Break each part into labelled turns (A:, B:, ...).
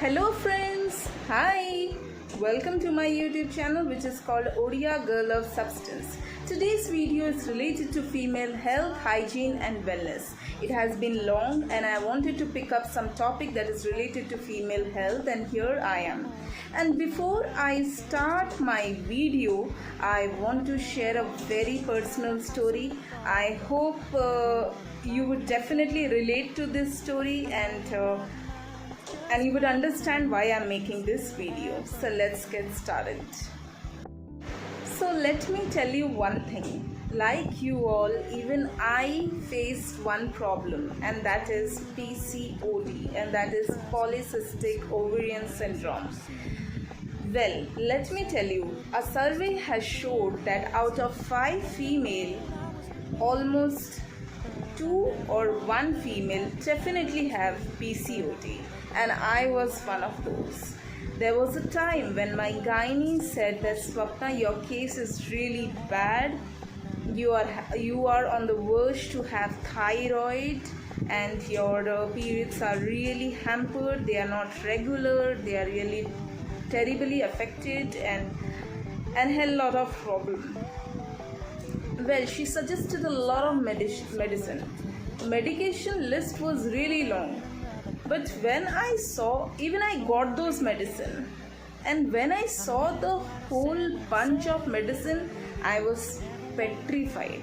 A: Hello friends, hi! Welcome to my YouTube channel which is called Odia Girl of Substance. Today's video is related to female health, hygiene and wellness. It has been long and I wanted to pick up some topic that is related to female health and here I am. And before I start my video, I want to share a very personal story. I hope you would definitely relate to this story and you would understand why I'm making this video. So let's get started. So let me tell you one thing. Like you all, even I faced one problem, and that is PCOD, and that is polycystic ovarian syndrome. Well, let me tell you, a survey has showed that out of 5 female, almost 2 or 1 female definitely have PCOD, and I was one of those. There was a time when my gynae said that Swapna, your case is really bad. You are on the verge to have thyroid, and your periods are really hampered. They are not regular. They are really terribly affected and had a lot of problem. Well, she suggested a lot of medicine. Medication list was really long. But when I saw, even I got those medicine, and when I saw the whole bunch of medicine, I was petrified.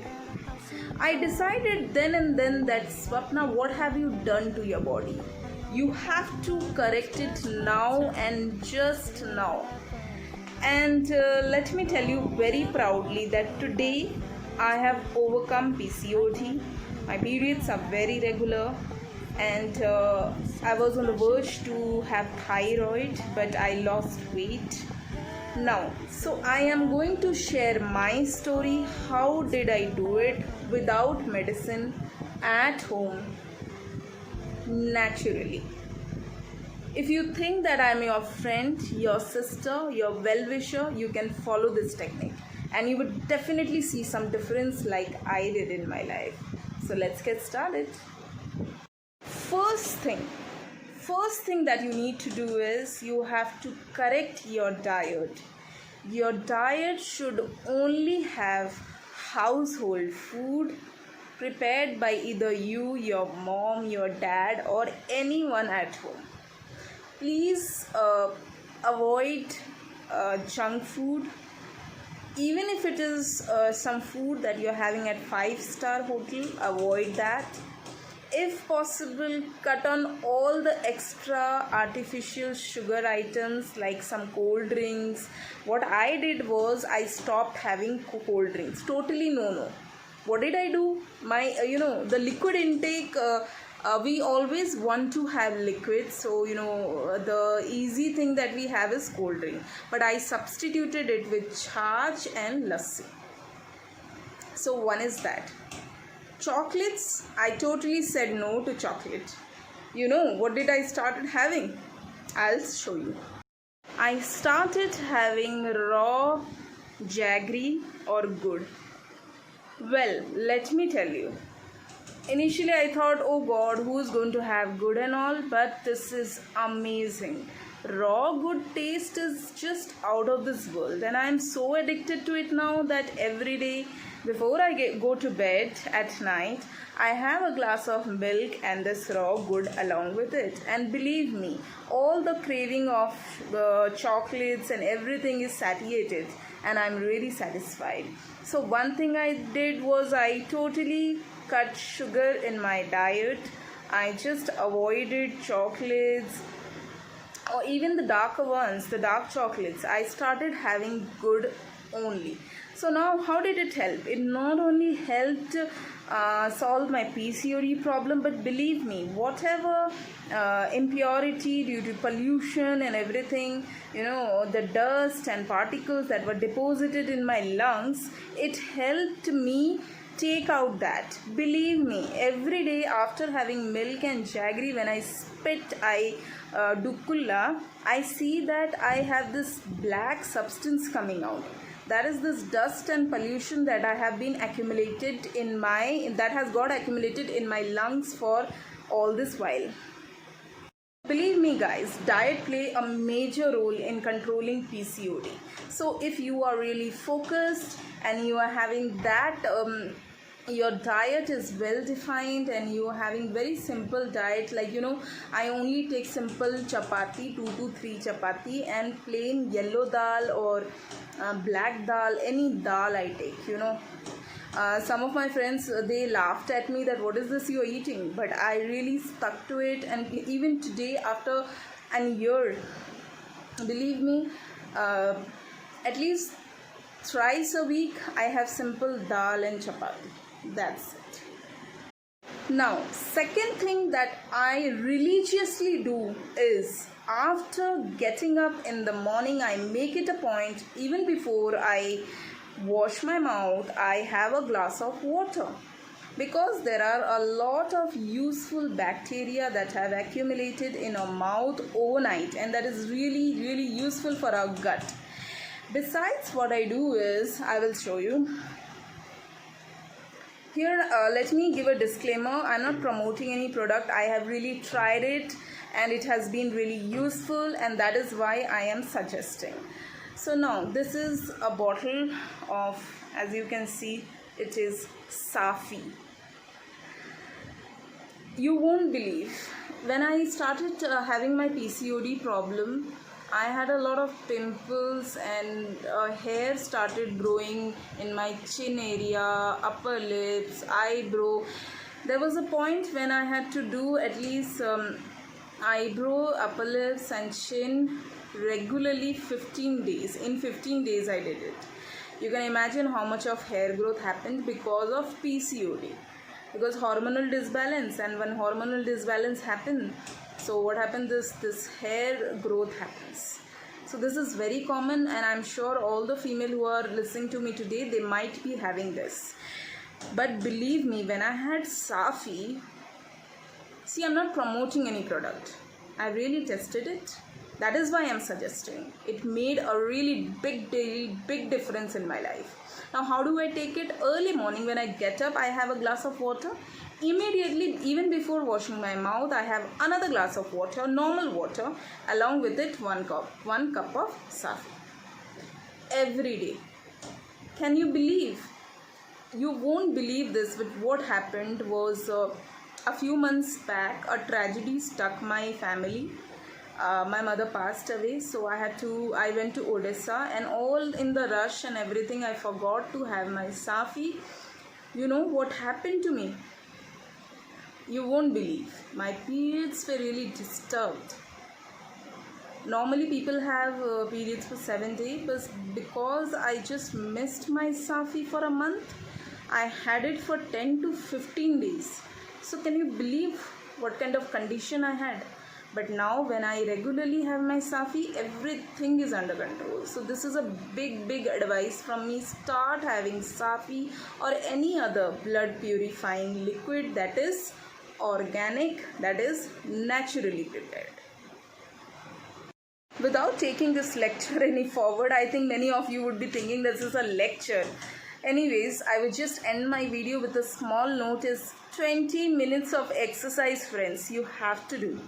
A: I decided then and then that Swapna, what have you done to your body? You have to correct it now and just now. And let me tell you very proudly that today I have overcome PCOD. My periods are very regular. And I was on the verge to have thyroid, but I lost weight now. So I am going to share my story. How did I do it without medicine, at home, naturally? If you think that I am your friend, your sister, your well-wisher, you can follow this technique and you would definitely see some difference like I did in my life. So let's get started. First thing that you need to do is you have to correct your diet. Your diet should only have household food prepared by either you, your mom, your dad, or anyone at home. Please avoid junk food. Even if it is some food that you're having at 5-star hotel, avoid that. If possible, cut on all the extra artificial sugar items like some cold drinks. What I did was I stopped having cold drinks. Totally no. What did I do? My the liquid intake, we always want to have liquids, so the easy thing that we have is cold drink, but I substituted it with Chach and lassi. So one is that. Chocolates, I totally said no to chocolate. What did I started having? I'll show you. I started having raw jaggery or good. Well, let me tell you. Initially I thought, oh God, who's going to have good and all, but this is amazing. Raw good taste is just out of this world, and I'm so addicted to it now that every day before I go to bed at night, I have a glass of milk and this raw good along with it. And believe me, all the craving of chocolates and everything is satiated, and I'm really satisfied. So one thing I did was I totally cut sugar in my diet. I just avoided chocolates, or even the darker ones, the dark chocolates. I started having good only. So now how did it help? It not only helped solve my PCOD problem, but believe me, whatever impurity due to pollution and everything, the dust and particles that were deposited in my lungs, it helped me take out that. Believe me, every day after having milk and jaggery, when I spit, I do kulla, I see that I have this black substance coming out. That is this dust and pollution that I have been accumulated that has got accumulated in my lungs for all this while. Believe me guys, diet play a major role in controlling PCOD. So if you are really focused and you are having that your diet is well defined and you are having very simple diet, like I only take simple chapati, 2 to 3 chapati, and plain yellow dal or black dal, any dal I take. Some of my friends, they laughed at me that what is this you're eating, but I really stuck to it, and even today after a year, believe me, at least thrice a week I have simple dal and chapati. That's it. Now, second thing that I religiously do is, after getting up in the morning, I make it a point, even before I wash my mouth, I have a glass of water, because there are a lot of useful bacteria that have accumulated in our mouth overnight, and that is really useful for our gut. Besides, what I do is, I will show you here. Let me give a disclaimer. I'm not promoting any product. I have really tried it and it has been really useful, and that is why I am suggesting. So now this is a bottle of, as you can see, it is Safi. You won't believe, when I started having my PCOD problem, I had a lot of pimples and hair started growing in my chin area, upper lips, eyebrow. There was a point when I had to do at least eyebrow, upper lips and chin regularly 15 days. In 15 days I did it. You can imagine how much of hair growth happened because of PCOD, because hormonal disbalance, and when hormonal disbalance happens, so what happens is this hair growth happens. So this is very common, and I'm sure all the female who are listening to me today, they might be having this. But believe me, when I had Safi, see, I'm not promoting any product, I really tested it. That is why I'm suggesting. It made a really big difference in my life. Now, how do I take it? Early morning when I get up, I have a glass of water. Immediately, even before washing my mouth, I have another glass of water, normal water, along with it one cup of Safi. Every day. Can you believe? You won't believe this, but what happened was a few months back, a tragedy struck my family. My mother passed away, so I went to Odisha, and all in the rush and everything, I forgot to have my Safi. You know what happened to me? You won't believe. My periods were really disturbed. Normally people have periods for 7 days, but because I just missed my Safi for a month, I had it for 10 to 15 days. So can you believe what kind of condition I had? But now when I regularly have my Safi, everything is under control. So this is a big advice from me. Start having Safi or any other blood purifying liquid that is organic, that is naturally prepared. Without taking this lecture any forward, I think many of you would be thinking this is a lecture. Anyways, I will just end my video with a small note: is 20 minutes of exercise, friends, you have to do.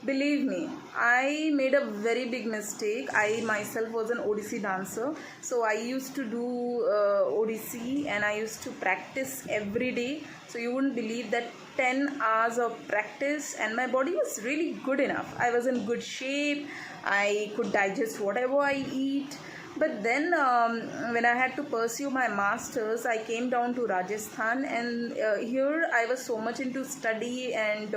A: Believe me, I made a very big mistake. I myself was an Odissi dancer, so I used to do Odissi and I used to practice every day. So you wouldn't believe that 10 hours of practice, and my body was really good enough. I was in good shape, I could digest whatever I eat. But then when I had to pursue my masters, I came down to Rajasthan, and here I was so much into study, and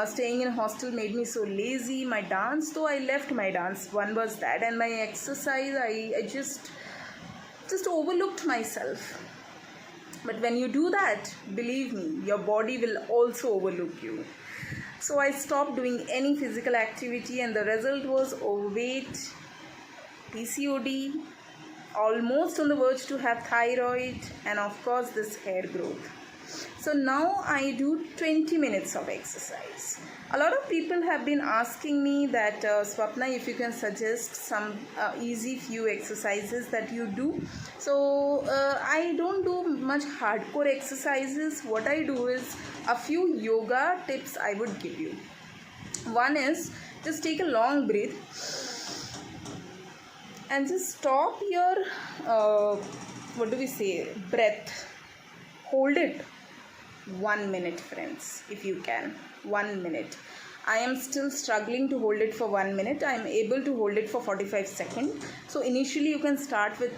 A: staying in hostel made me so lazy. My dance, though I left my dance, one was that, and my exercise, I just overlooked myself. But when you do that, believe me, your body will also overlook you. So I stopped doing any physical activity, and the result was overweight, PCOD, almost on the verge to have thyroid, and of course this hair growth. So now I do 20 minutes of exercise. A lot of people have been asking me that Swapna, if you can suggest some easy few exercises that you do. So I don't do much hardcore exercises. What I do is a few yoga tips I would give you. One is, just take a long breath and just stop your breath. Hold it 1 minute, friends, if you can. 1 minute. I am still struggling to hold it for 1 minute. I am able to hold it for 45 seconds. So initially you can start with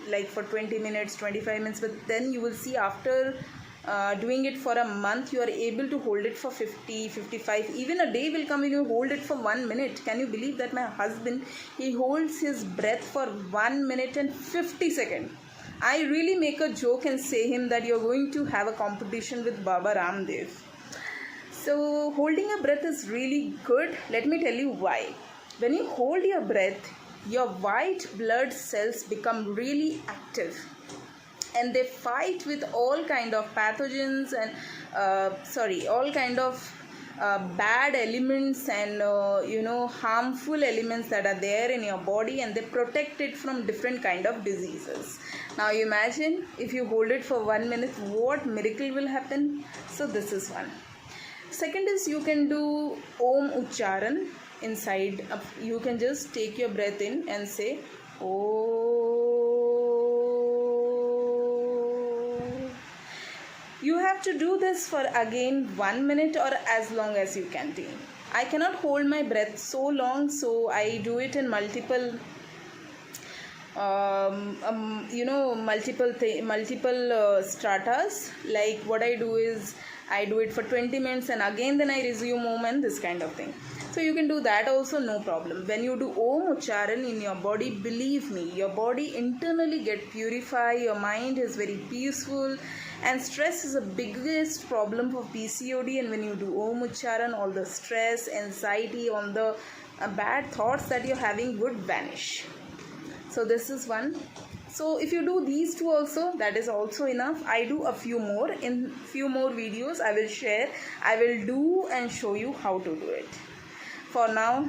A: like for 20 minutes, 25 minutes, but then you will see after doing it for a month, you are able to hold it for 50, 55. Even a day will come when you hold it for 1 minute. Can you believe that? My husband, he holds his breath for 1 minute and 50 seconds. I really make a joke and say him that you're going to have a competition with Baba Ramdev. So holding a breath is really good. Let me tell you why. When you hold your breath, your white blood cells become really active, and they fight with all kind of pathogens and all kind of bad elements and harmful elements that are there in your body, and they protect it from different kind of diseases. Now you imagine if you hold it for 1 minute, what miracle will happen. So this is one. Second is, you can do Om Ucharan inside. You can just take your breath in and say Om. You have to do this for again 1 minute or as long as you can take. I cannot hold my breath so long, so I do it in multiple stratas. Like what I do is, I do it for 20 minutes and again then I resume Om and this kind of thing. So you can do that also, no problem. When you do Om Ucharan in your body, believe me, your body internally get purified, your mind is very peaceful, and stress is the biggest problem of PCOD. And when you do Om Ucharan, all the stress, anxiety, all the bad thoughts that you're having would vanish. So this is one. So if you do these two also, that is also enough. I do a few more. In few more videos I will share. I will do and show you how to do it. For now,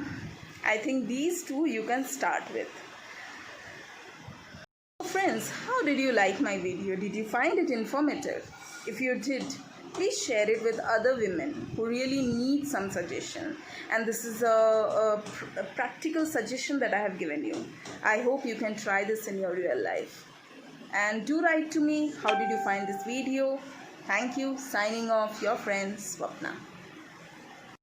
A: I think these two you can start with. So friends, how did you like my video? Did you find it informative? If you did, please share it with other women who really need some suggestion. And this is a practical suggestion that I have given you. I hope you can try this in your real life. And do write to me, how did you find this video? Thank you. Signing off, your friend Swapna.